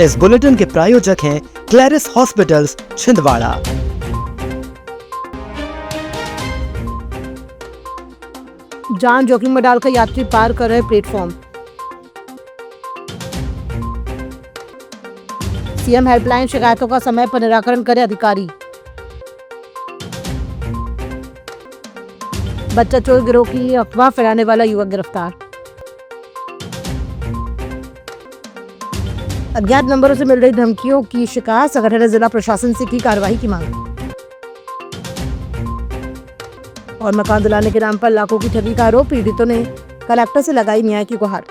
इस बुलेटिन के प्रायोजक हैं क्लैरिस हॉस्पिटल्स छिंदवाड़ा। जान जोखिम में डालकर यात्री पार कर रहे प्लेटफॉर्म। सीएम हेल्पलाइन शिकायतों का समय पर निराकरण करे अधिकारी। बच्चा चोर गिरोह की अफवाह फैलाने वाला युवक गिरफ्तार। अज्ञात नंबरों से मिल रही धमकियों की शिकायत, संगठन ने जिला प्रशासन से की कार्रवाई की मांग। और मकान दिलाने के नाम पर लाखों की ठगी का आरोप, पीड़ितों ने कलेक्टर से लगाई न्याय की गुहार।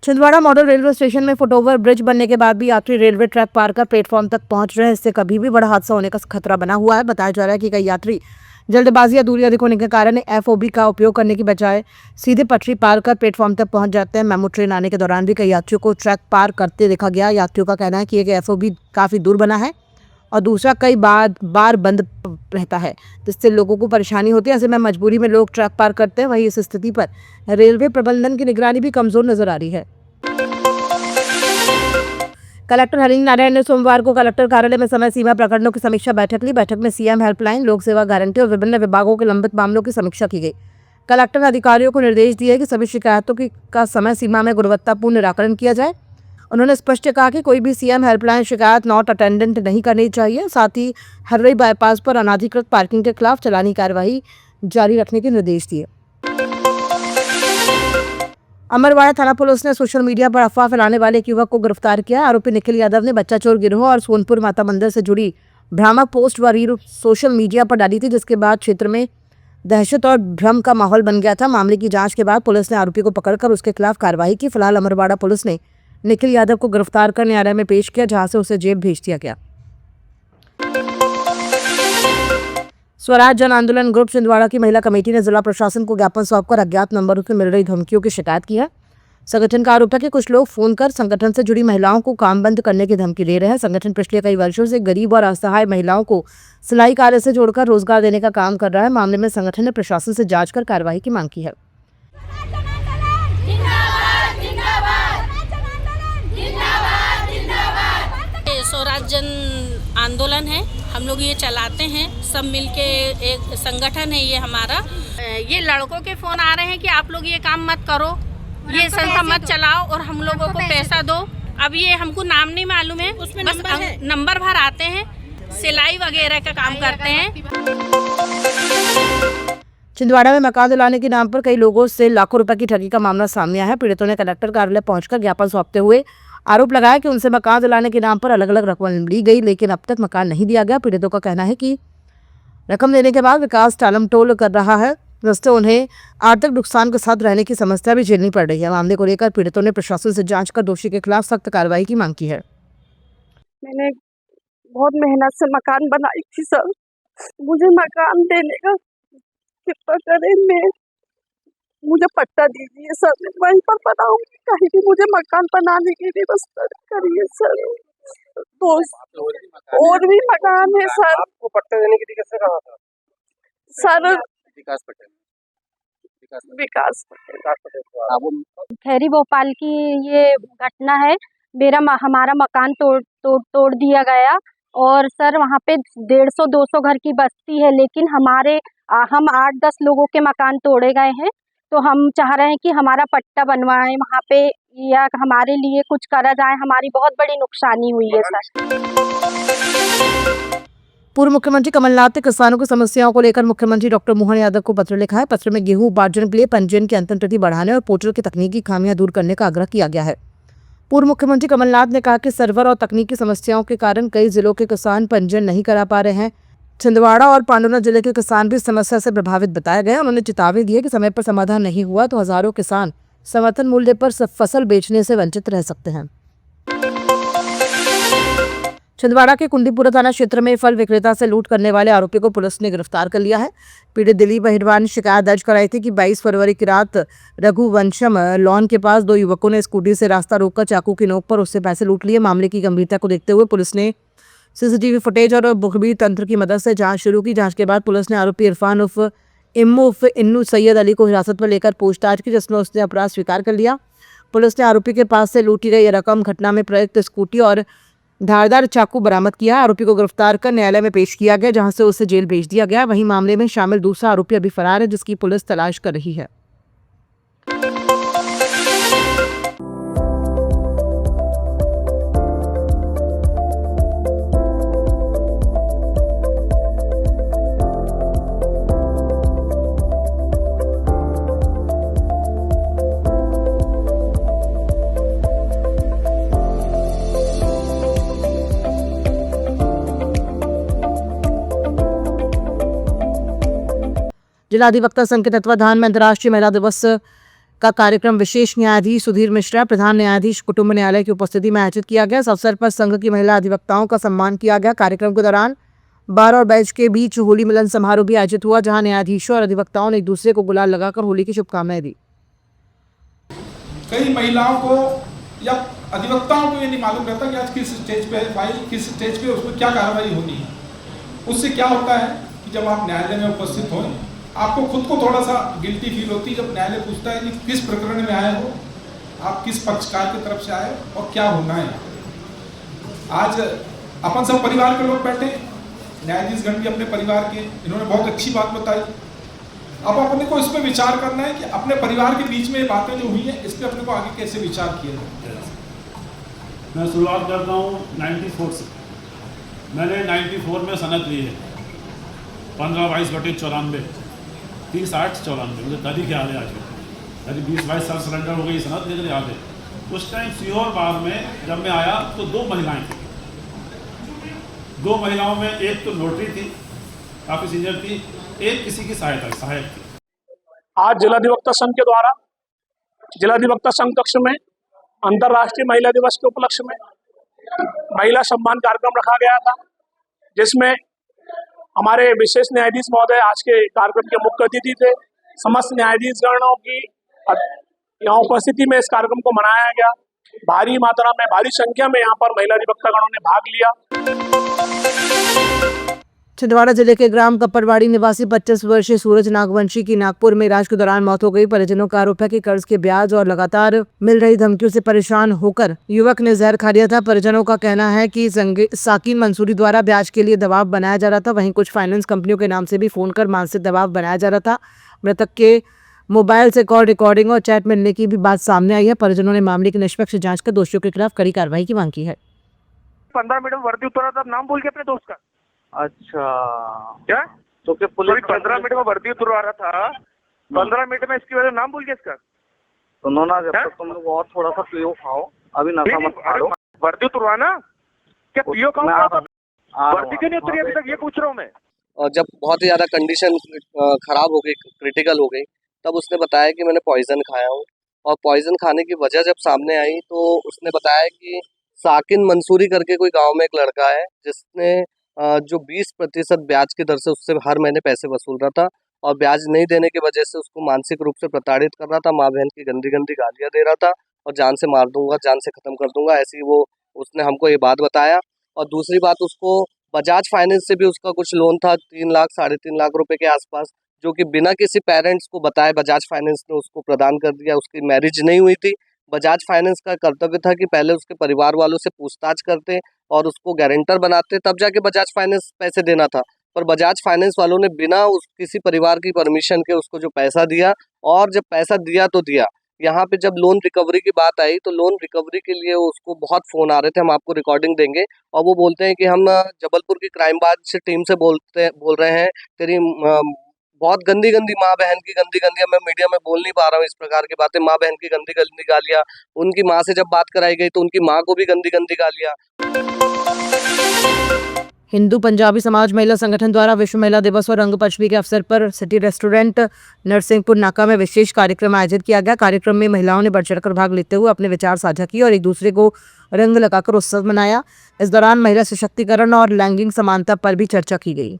छिंदवाड़ा मॉडल रेलवे स्टेशन में फुटओवर ब्रिज बनने के बाद भी यात्री रेलवे ट्रैक पार कर प्लेटफॉर्म तक पहुंच रहे हैं। इससे कभी भी बड़ा हादसा होने का खतरा बना हुआ है। बताया जा रहा है कि कई यात्री जल्दबाजी या दूरी अधिक होने के कारण एफओबी का उपयोग करने की बजाय सीधे पटरी पार कर प्लेटफॉर्म तक पहुंच जाते हैं। मेमो ट्रेन आने के दौरान भी कई यात्रियों को ट्रैक पार करते देखा गया। यात्रियों का कहना है कि एक एफओबी काफी दूर बना है और दूसरा कई बार बंद रहता है, जिससे लोगों को परेशानी होती है। ऐसे में मजबूरी में लोग ट्रैक पार करते हैं। वहीं इस स्थिति पर रेलवे प्रबंधन की निगरानी भी कमजोर नजर आ रही है। कलेक्टर हरीश नारायण ने सोमवार को कलेक्टर कार्यालय में समय सीमा प्रकरणों की समीक्षा बैठक ली। बैठक में सीएम हेल्पलाइन, लोक सेवा गारंटी और विभिन्न विभागों के लंबित मामलों की समीक्षा की गई। कलेक्टर ने अधिकारियों को निर्देश दिए कि सभी शिकायतों का समय सीमा में गुणवत्तापूर्ण निराकरण किया जाए। उन्होंने स्पष्ट कहा कि कोई भी सीएम हेल्पलाइन शिकायत नॉट अटेंडेंट नहीं करनी चाहिए। साथ ही हर्रई बाईपास पर अनाधिकृत पार्किंग के खिलाफ चलानी कार्रवाई जारी रखने के निर्देश दिए। अमरवाड़ा थाना पुलिस ने सोशल मीडिया पर अफवाह फैलाने वाले एक युवक को गिरफ्तार किया। आरोपी निखिल यादव ने बच्चा चोर गिरोह और सोनपुर माता मंदिर से जुड़ी भ्रामक पोस्ट व रील सोशल मीडिया पर डाली थी, जिसके बाद क्षेत्र में दहशत और भ्रम का माहौल बन गया था। मामले की जांच के बाद पुलिस ने आरोपी को पकड़कर उसके खिलाफ कार्रवाई की। फिलहाल अमरवाड़ा पुलिस ने निखिल यादव को गिरफ्तार कर न्यायालय में पेश किया, जहां से उसे जेल भेज दिया गया। स्वराज जन आंदोलन ग्रुप छिंदवाड़ा की महिला कमेटी ने जिला प्रशासन को ज्ञापन सौंपकर अज्ञात नंबरों से मिल रही धमकियों की शिकायत की है। संगठन का आरोप है कि कुछ लोग फोन कर संगठन से जुड़ी महिलाओं को काम बंद करने की धमकी दे रहे हैं। संगठन पिछले कई वर्षों से गरीब और असहाय महिलाओं को सिलाई कार्य से जोड़कर रोजगार देने का काम कर रहा है। मामले में संगठन ने प्रशासन से जांच कर कार्रवाई की मांग की है। स्वराज जन आंदोलन है, हम लोग ये चलाते हैं, सब मिलके एक संगठन है ये हमारा। ये लड़कों के फोन आ रहे हैं कि आप लोग ये काम मत करो, ये संस्था मत चलाओ और हम लोगों को पैसा दो। अब ये हमको नाम नहीं मालूम है, उसमें बस नंबर भर आते हैं, सिलाई वगैरह का काम करते हैं। छिंदवाड़ा में मकान दिलाने के नाम पर कई लोगों से लाखों रुपए की ठगी का मामला सामने आया है। पीड़ितों ने कलेक्टर कार्यालय पहुंचकर ज्ञापन सौंपते हुए आरोप लगाया कि उनसे मकान दिलाने के नाम पर अलग अलग रकम ली गई, लेकिन अब तक मकान नहीं दिया गया। पीड़ितों का कहना है कि रकम देने के बाद विकास टालमटोल कर रहा है, जिससे उन्हें आर्थिक नुकसान के साथ रहने की समस्या भी झेलनी पड़ रही है। मामले को लेकर पीड़ितों ने प्रशासन से जांच कर दोषी के खिलाफ सख्त कार्रवाई की मांग की है। मैंने बहुत मेहनत से मकान बनाई थी सर, मुझे मकान देने का कृपा करें, मुझे पट्टा दीजिए सर, मैं वहीं पर बनाऊंगी, कहीं भी मुझे मकान बनाने की व्यवस्था करिए सर। और भी मकान है सर। आपको पट्टा देने के लिए कैसे कहा था सर? विकास पटेल। खैरी भोपाल की ये घटना है। हमारा मकान तोड़ दिया गया और सर वहाँ पे 150-200 घर की बस्ती है, लेकिन हम 8-10 लोगों के मकान तोड़े गए हैं। तो हम चाह रहे हैं कि हमारा पट्टा बनवाएं वहाँ पे, या हमारे लिए कुछ करा जाए। हमारी बहुत बड़ी नुकसानी हुई है सर। पूर्व मुख्यमंत्री कमलनाथ ने किसानों की समस्याओं को लेकर मुख्यमंत्री डॉक्टर मोहन यादव को पत्र लिखा है। पत्र में गेहूं उपार्जन के लिए पंजीयन की अंतिम तिथि बढ़ाने और पोर्टल की तकनीकी खामियां दूर करने का आग्रह किया गया है। पूर्व मुख्यमंत्री कमलनाथ ने कहा कि सर्वर और तकनीकी समस्याओं के कारण कई जिलों के किसान पंजीयन नहीं करा पा रहे हैं। छिंदवाड़ा और पांडुना जिले के किसान भी समस्या से प्रभावित बताया गया। उन्होंने चेतावनी दी है कि समय पर समाधान नहीं हुआ तो हजारों किसान समर्थन मूल्य पर फसल बेचने से वंचित रह सकते हैं। छिंदवाड़ा के कुंडीपुरा थाना क्षेत्र में फल विक्रेता से लूट करने वाले आरोपी को पुलिस ने गिरफ्तार कर लिया है। पीड़ित दिलीप अहिरवार ने शिकायत दर्ज कराई थी कि 22 फरवरी की रात रघुवंशम लॉन के पास 2 युवकों ने स्कूटी से रास्ता रोककर चाकू की नोक पर उससे पैसे लूट लिए। मामले की गंभीरता को देखते हुए पुलिस ने सीसीटीवी फुटेज और मुखबिर तंत्र की मदद से जांच शुरू की। जांच के बाद पुलिस ने आरोपी इरफान उर्फ इम्मू उर्फ इन्नू सैयद अली को हिरासत में लेकर पूछताछ की, जिसमें उसने अपराध स्वीकार कर लिया। पुलिस ने आरोपी के पास से लूटी गई रकम, घटना में प्रयुक्त स्कूटी और धारदार चाकू बरामद किया। आरोपी को गिरफ्तार कर न्यायालय में पेश किया गया, जहां से उसे जेल भेज दिया गया। वहीं मामले में शामिल दूसरा आरोपी अभी फरार है, जिसकी पुलिस तलाश कर रही है। जिला अधिवक्ता संघ के तत्वाधान में अंतर्राष्ट्रीय महिला दिवस का कार्यक्रम विशेष न्यायाधीश सुधीर मिश्रा, प्रधान न्यायाधीश कुटुंब न्यायालय की उपस्थिति में आयोजित किया गया। इस अवसर पर संघ की महिला अधिवक्ताओं का सम्मान किया गया। कार्यक्रम के दौरान बार और बैच के बीच होली मिलन समारोह भी आयोजित हुआ, जहां न्यायाधीशों और अधिवक्ताओं ने एक दूसरे को गुलाल लगाकर होली की शुभकामनाएं दी। कई महिलाओं को या अधिवक्ताओं को ये नहीं मालूम रहता कि आज किस स्टेज पे है फाइल, किस स्टेज पे उसमें क्या कार्रवाई होनी है। उससे क्या होता है कि जब आप न्यायालय में उपस्थित हो, आपको खुद को थोड़ा सा गिल्टी फील होती है जब न्यायालय पूछता है कि किस प्रकरण में आए हो, आप किस पक्षकार की तरफ से आए और क्या होना है। आज अपन सब परिवार के लोग बैठे, न्यायाधीशगण भी अपने परिवार के, इन्होंने बहुत अच्छी बात बताई। अब अपने को इस पर विचार करना है कि अपने परिवार के बीच में ये बातें जो हुई हैं, इस पर अपने को आगे कैसे विचार किया जाए। मैं शुरुआत करता हूँ 94 से। मैंने 94 में सनद ली है 15/22/94, 30/8/94, मुझे तारीख याद है आज भी। करीब 20-22 साल सरेंडर हो गई सनद, लेकिन याद है। उस टाइम सीहोर बार में जब मैं आया तो 2 महिलाएं थी। 2 महिलाओं में एक तो नोटरी थी, काफ़ी सीनियर थी, एक किसी की सहायक थी। आज जिला अधिवक्ता संघ के द्वारा जिला अधिवक्ता संघ कक्ष में अंतर्राष्ट्रीय महिला दिवस के उपलक्ष्य में महिला सम्मान कार्यक्रम रखा गया था, जिसमें हमारे विशेष न्यायाधीश महोदय आज के कार्यक्रम के मुख्य अतिथि थे। समस्त न्यायाधीशगणों की यहाँ उपस्थिति में इस कार्यक्रम को मनाया गया। भारी मात्रा में, भारी संख्या में यहाँ पर महिला अधिवक्तागणों ने भाग लिया। छिंदवाड़ा जिले के ग्राम कप्पड़वाड़ी निवासी 25 वर्षीय सूरज नागवंशी की नागपुर में इलाज के दौरान मौत हो गई। परिजनों का आरोप है कि कर्ज के ब्याज और लगातार मिल रही धमकियों से परेशान होकर युवक ने जहर खा लिया था। परिजनों का कहना है कि साकिन मंसूरी द्वारा ब्याज के लिए दबाव बनाया जा रहा था। वहीं कुछ फाइनेंस कंपनियों के नाम से भी फोन कर मानसिक दबाव बनाया जा रहा था। मृतक के मोबाइल से कॉल रिकॉर्डिंग और चैट मिलने की भी बात सामने आई है। परिजनों ने मामले की निष्पक्ष जाँच कर दोषियों के खिलाफ कड़ी कार्रवाई की मांग की है। 15 मिनट में वर्दी उतरा था, नाम बोल के अपने दोस्त का। अच्छा, क्या तो क्या पुलिस 15 मिनट में वर्दी उतरवा रहा था, 15 मिनट में इसकी वजह नाम भूल गया इसका। सुनो ना, जब तक तुम लोग और थोड़ा सा पियो खाओ, अभी नशा मत करो। वर्दी उतरवाना क्या पियो खाओ, वर्दी क्यों नहीं उतरी अभी तक, ये पूछ रहा हूँ मैं। और जब बहुत ही ज़्यादा कंडीशन खराब हो गई, क्रिटिकल हो गई, तब उसने बताया कि मैंने पॉइजन खाया हूँ। और पॉइजन खाने की वजह जब सामने आई तो उसने बताया कि साकिन मंसूरी करके कोई गांव में एक लड़का है जिसने जो 20% ब्याज की दर से उससे हर महीने पैसे वसूल रहा था और ब्याज नहीं देने की वजह से उसको मानसिक रूप से प्रताड़ित कर रहा था। माँ बहन की गंदी गंदी गालियाँ दे रहा था और जान से मार दूंगा, जान से ख़त्म कर दूंगा, ऐसी वो उसने हमको ये बात बताया। और दूसरी बात, उसको बजाज फाइनेंस से भी उसका कुछ लोन था 3 लाख 3.5 लाख रुपए के आसपास, जो कि बिना किसी पेरेंट्स को बताए बजाज फाइनेंस ने उसको प्रदान कर दिया। उसकी मैरिज नहीं हुई थी। बजाज फाइनेंस का कर्तव्य था कि पहले उसके परिवार वालों से पूछताछ करते और उसको गारंटर बनाते, तब जाके बजाज फाइनेंस पैसे देना था। पर बजाज फाइनेंस वालों ने बिना किसी परिवार की परमिशन के उसको जो पैसा दिया, और जब पैसा दिया तो दिया। यहाँ पे जब लोन रिकवरी की बात आई तो लोन रिकवरी के लिए उसको बहुत फ़ोन आ रहे थे, हम आपको रिकॉर्डिंग देंगे। और वो बोलते हैं कि हम जबलपुर की क्राइम ब्रांच टीम से बोल रहे हैं, तेरी बहुत गंदी गंदी माँ बहन की गंदी मैं मीडिया में बोल नहीं पा रहा हूँ इस प्रकार की बातें, माँ बहन की गंदी गालियाँ। उनकी माँ से जब बात कराई गई तो उनकी माँ को भी गंदी गालियाँ। हिंदू पंजाबी समाज महिला संगठन द्वारा विश्व महिला दिवस और रंगपंचमी के अवसर पर सिटी रेस्टोरेंट नरसिंहपुर नाका में विशेष कार्यक्रम आयोजित किया गया। कार्यक्रम में महिलाओं ने बढ़ चढ़कर भाग लेते हुए अपने विचार साझा किए और एक दूसरे को रंग लगाकर उत्सव मनाया। इस दौरान महिला सशक्तिकरण और लैंगिक समानता पर भी चर्चा की गई।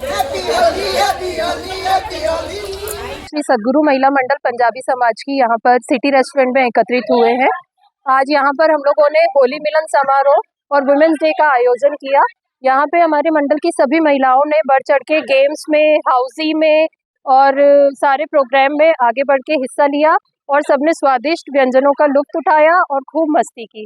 Happy श्री सद्गुरु महिला मंडल पंजाबी समाज की यहाँ पर सिटी रेस्टोरेंट में एकत्रित हुए हैं। आज यहाँ पर हम लोगों ने होली मिलन समारोह और वुमेन्स डे का आयोजन किया। यहाँ पे हमारे मंडल की सभी महिलाओं ने बढ़ चढ़ के गेम्स में, हाउसी में और सारे प्रोग्राम में आगे बढ़ के हिस्सा लिया और सबने स्वादिष्ट व्यंजनों का लुत्फ उठाया और खूब मस्ती की।